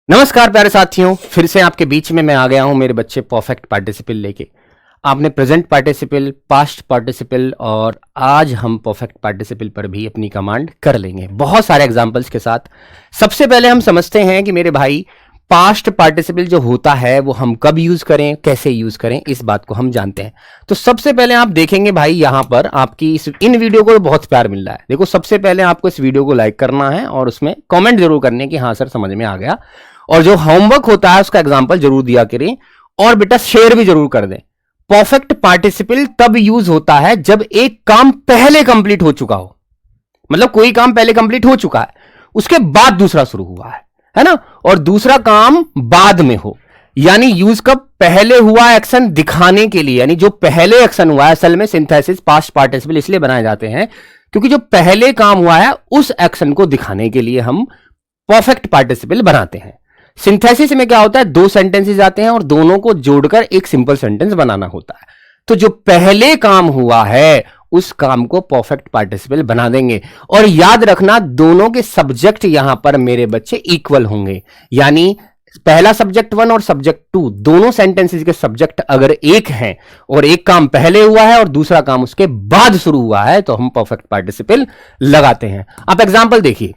नमस्कार प्यारे साथियों, फिर से आपके बीच में मैं आ गया हूं मेरे बच्चे परफेक्ट पार्टिसिपल लेके। आपने प्रेजेंट पार्टिसिपल, पास्ट पार्टिसिपल और आज हम परफेक्ट पार्टिसिपल पर भी अपनी कमांड कर लेंगे बहुत सारे एग्जांपल्स के साथ। सबसे पहले हम समझते हैं कि मेरे भाई पास्ट पार्टिसिपल जो होता है वो हम कब यूज करें, कैसे यूज करें, इस बात को हम जानते हैं। तो सबसे पहले आप देखेंगे भाई यहां पर आपकी इन वीडियो को बहुत प्यार मिल रहा है। देखो, सबसे पहले आपको इस वीडियो को लाइक करना है और उसमें कमेंट जरूर करने की हाँ सर समझ में आ गया, और जो होमवर्क होता है उसका एग्जांपल जरूर दिया करें और बेटा शेयर भी जरूर कर दें। परफेक्ट पार्टिसिपल तब यूज होता है जब एक काम पहले कंप्लीट हो चुका हो, मतलब कोई काम पहले कंप्लीट हो चुका है, उसके बाद दूसरा शुरू हुआ है ना, और दूसरा काम बाद में हो। यानी यूज कब, पहले हुआ एक्शन दिखाने के लिए, यानी जो पहले एक्शन हुआ है। असल में सिंथेसिस पास्ट पार्टिसिपल इसलिए बनाए जाते हैं क्योंकि जो पहले काम हुआ है उस एक्शन को दिखाने के लिए हम परफेक्ट पार्टिसिपल बनाते हैं। सिंथेसिस में क्या होता है, दो सेंटेंसेस आते हैं और दोनों को जोड़कर एक सिंपल सेंटेंस बनाना होता है। तो जो पहले काम हुआ है उस काम को परफेक्ट पार्टिसिपल बना देंगे। और याद रखना, दोनों के सब्जेक्ट यहां पर मेरे बच्चे इक्वल होंगे। यानी पहला सब्जेक्ट 1 और सब्जेक्ट 2 दोनों सेंटेंसेस के सब्जेक्ट अगर एक हैं और एक काम पहले हुआ है और दूसरा काम उसके बाद शुरू हुआ है तो हम परफेक्ट पार्टिसिपल लगाते हैं। आप एग्जांपल देखिए,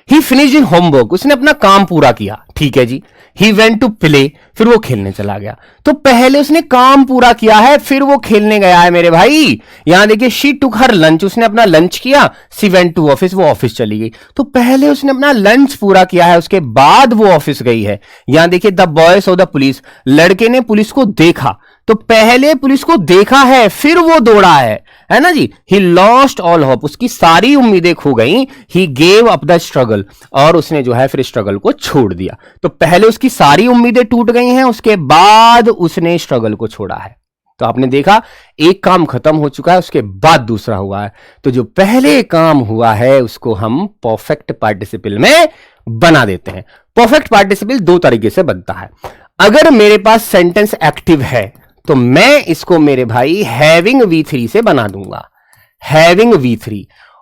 ही फिनिश्ड इन होमवर्क, उसने अपना काम पूरा किया, ठीक है जी। ही वेंट टू प्ले, फिर वो खेलने चला गया। तो पहले उसने काम पूरा किया है, फिर वो खेलने गया है मेरे भाई। यहां देखिए, शी टुक हर लंच, उसने अपना लंच किया। सी वेंट टू ऑफिस, वो ऑफिस चली गई। तो पहले उसने अपना लंच पूरा किया है, उसके बाद वो ऑफिस गई है। यहां देखिए, the boy saw the police, लड़के ने पुलिस को देखा। तो पहले पुलिस को देखा है, फिर वो दौड़ा है ना जी। ही लॉस्ट ऑल होप, उसकी सारी उम्मीदें खो गई। He gave up the struggle, और उसने जो है फिर स्ट्रगल को छोड़ दिया। तो पहले उसकी सारी उम्मीदें टूट गई हैं, उसके बाद उसने स्ट्रगल को छोड़ा है। तो आपने देखा, एक काम खत्म हो चुका है, उसके बाद दूसरा हुआ है। तो जो पहले काम हुआ है उसको हम परफेक्ट पार्टिसिपल में बना देते हैं। परफेक्ट पार्टिसिपल दो तरीके से बनता है। अगर मेरे पास सेंटेंस एक्टिव है तो मैं इसको मेरे भाई हैविंग V3 से बना दूंगा, हैविंग V3।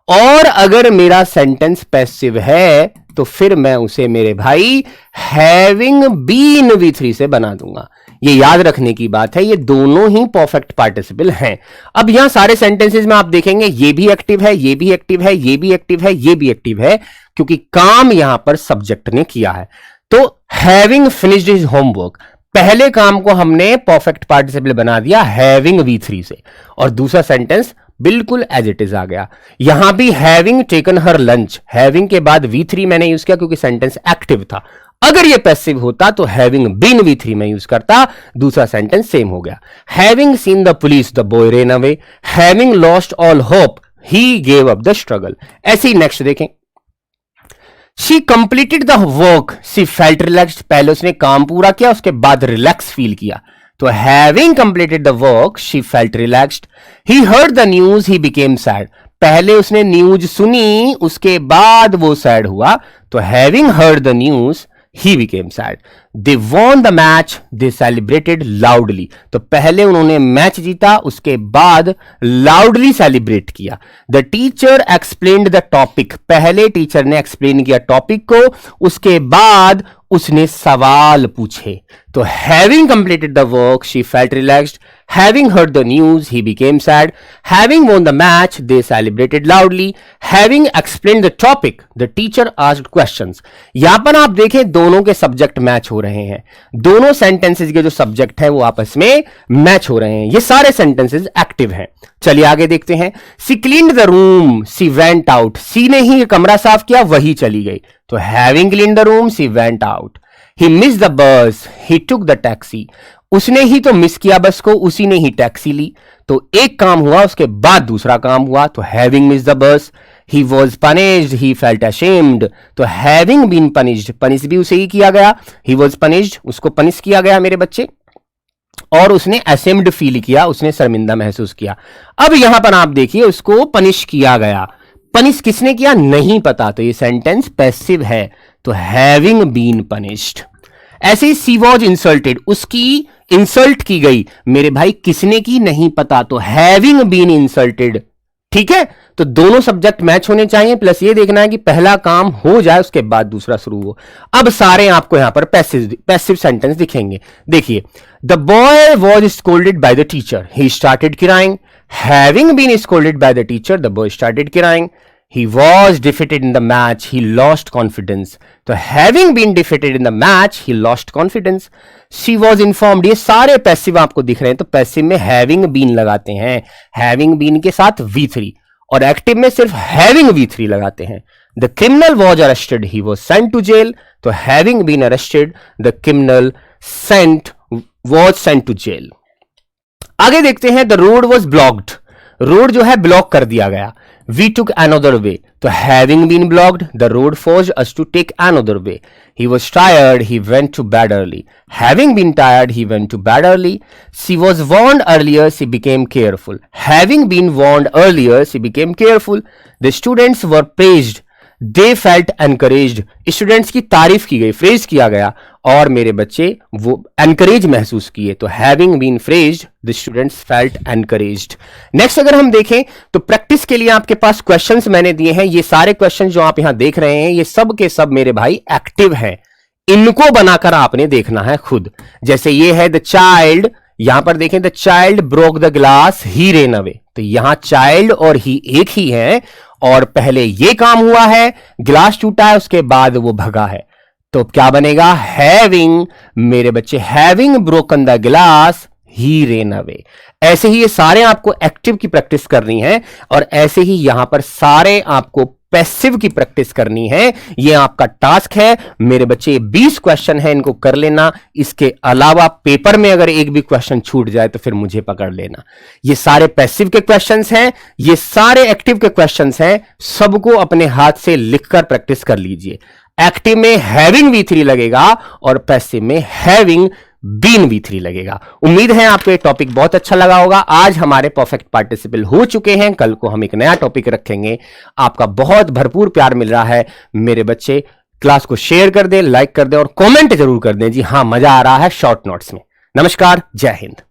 और अगर मेरा सेंटेंस पैसिव है तो फिर मैं उसे मेरे भाई हैविंग बीन V3 से बना दूंगा। ये याद रखने की बात है, ये दोनों ही परफेक्ट पार्टिसिपल हैं। अब यहां सारे सेंटेंसेस में आप देखेंगे ये भी एक्टिव है, ये भी एक्टिव है, ये भी एक्टिव है, ये भी एक्टिव है, क्योंकि काम यहां पर सब्जेक्ट ने किया है। तो हैविंग फिनिश्ड हिज होमवर्क, पहले काम को हमने परफेक्ट पार्टिसिपल बना दिया हैविंग V3 से, और दूसरा सेंटेंस बिल्कुल एज इट इज आ गया। यहां भी हैविंग टेकन हर लंच, हैविंग के बाद V3 मैंने यूज किया क्योंकि सेंटेंस एक्टिव था। अगर ये पैसिव होता तो हैविंग बीन V3 में यूज करता, दूसरा सेंटेंस सेम हो गया। Having seen the police, the boy rain away. Having lost all hope, he gave up the struggle. ऐसे ही नेक्स्ट देखें, she completed the work, she felt relaxed, पहले उसने काम पूरा किया उसके बाद रिलैक्स फील किया। तो having completed the work she felt relaxed. He heard the news, he became sad, पहले उसने न्यूज सुनी उसके बाद वो सैड हुआ। तो having heard the news he became sad. They won the match, they celebrated loudly. तो पहले उन्होंने मैच जीता, उसके बाद loudly सेलिब्रेट किया। The teacher explained the topic, पहले टीचर ने एक्सप्लेन किया टॉपिक को, उसके बाद उसने सवाल पूछे। तो having completed the work, she felt relaxed. Having heard the news, he became sad. Having won the match, they celebrated loudly. Having explained the topic, the teacher asked questions. यहां पर आप देखें दोनों के सब्जेक्ट मैच हो रहे हैं, दोनों सेंटेंसेस के जो सब्जेक्ट है वो आपस में मैच हो रहे हैं। ये सारे सेंटेंसेस एक्टिव हैं। चलिए आगे देखते हैं। She cleaned the room, she went out. सी ने ही कमरा साफ किया, वही चली गई। तो having cleaned the room, she went out. He missed the bus, he took the taxi. उसने ही तो मिस किया बस को, उसी ने ही टैक्सी ली। तो एक काम हुआ उसके बाद दूसरा काम हुआ। तो having miss the bus, he was punished, he felt ashamed. तो हैविंग बीन पनिश्ड, पनिश भी उसे ही किया गया। ही वॉज पनिश्ड, उसको पनिश किया गया मेरे बच्चे, और उसने अशेम्ड फील किया, उसने शर्मिंदा महसूस किया। अब यहां पर आप देखिए, उसको पनिश किया गया, पनिश किसने किया नहीं पता, तो ये सेंटेंस पैसिव है। तो हैविंग बीन पनिश्ड। ऐसे ही सी वॉज इंसल्टेड, उसकी इंसल्ट की गई, मेरे भाई किसने की नहीं पता, तो हैविंग बीन इंसल्टेड ठीक है, तो दोनों सब्जेक्ट मैच होने चाहिए, प्लस ये देखना है कि पहला काम हो जाए उसके बाद दूसरा शुरू हो। अब सारे आपको यहां पर पैसिव सेंटेंस दिखेंगे। देखिए, the boy was scolded by the teacher, he started crying. Having been scolded by the teacher, the boy started crying. He was defeated in the match, he lost confidence. तो having been defeated in the match, he lost confidence. She was informed, ये सारे passive आपको दिख रहे हैं, तो passive में having been लगाते हैं, having been के साथ V3, और एक्टिव में सिर्फ having V3 लगाते हैं। The criminal was arrested, he was sent to jail. तो having been arrested, the criminal was sent to jail. आगे देखते हैं, the road was blocked. Road जो है ब्लॉक कर दिया गया। We took another way. तो having been blocked, the road forced us to take another way. He was tired, he went to bed early. Having been tired, he went to bed early. She was warned earlier, she became careful. Having been warned earlier, she became careful. The students were praised. They felt encouraged. Students की तारीफ की गई, phrase किया गया, और मेरे बच्चे वो एनकरेज महसूस किए। तो having been praised, the students felt encouraged. Next अगर हम देखें तो प्रैक्टिस के लिए आपके पास क्वेश्चंस मैंने दिए हैं। ये सारे क्वेश्चंस जो आप यहां देख रहे हैं, ये सब के सब मेरे भाई एक्टिव हैं। इनको बनाकर आपने देखना है खुद। जैसे ये है द चाइल्ड, यहां पर देखें, the child broke the glass, he rain away. तो यहां चाइल्ड और ही एक ही है, और पहले ये काम हुआ है, गिलास टूटा है, उसके बाद वो भगा है। तो क्या बनेगा, हैविंग, मेरे बच्चे, हैविंग ब्रोकन द गिलास, ही रेन अवे। ऐसे ही ये सारे आपको एक्टिव की प्रैक्टिस करनी है, और ऐसे ही यहां पर सारे आपको पैसिव की प्रैक्टिस करनी है। ये आपका टास्क है मेरे बच्चे। 20 क्वेश्चन है, इनको कर लेना। इसके अलावा पेपर में अगर एक भी क्वेश्चन छूट जाए तो फिर मुझे पकड़ लेना। ये सारे पैसिव के क्वेश्चंस हैं, ये सारे एक्टिव के क्वेश्चंस हैं। सबको अपने हाथ से लिखकर प्रैक्टिस कर लीजिए। एक्टिव में हैविंग V3 लगेगा और पैसिव में हैविंग बीन V3 लगेगा। उम्मीद है आपको ये टॉपिक बहुत अच्छा लगा होगा। आज हमारे परफेक्ट पार्टिसिपल हो चुके हैं, कल को हम एक नया टॉपिक रखेंगे। आपका बहुत भरपूर प्यार मिल रहा है मेरे बच्चे। क्लास को शेयर कर दें, लाइक कर दें और कमेंट जरूर कर दें जी हाँ, मजा आ रहा है शॉर्ट नोट्स में। नमस्कार, जय हिंद।